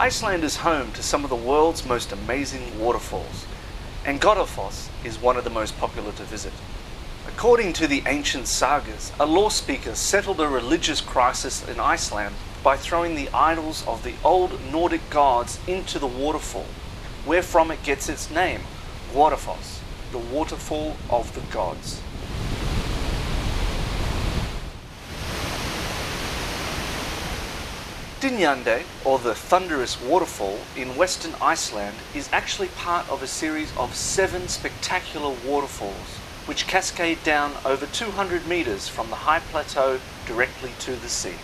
Iceland is home to some of the world's most amazing waterfalls, and Waterfall is one of the most popular to visit. According to the ancient sagas, a law speaker settled a religious crisis in Iceland by throwing the idols of the old Nordic gods into the waterfall, wherefrom it gets its name, Waterfall, the waterfall of the gods. Dynjandey, or the Thunderous Waterfall in western Iceland, is actually part of a series of 7 spectacular waterfalls which cascade down over 200 meters from the high plateau directly to the sea.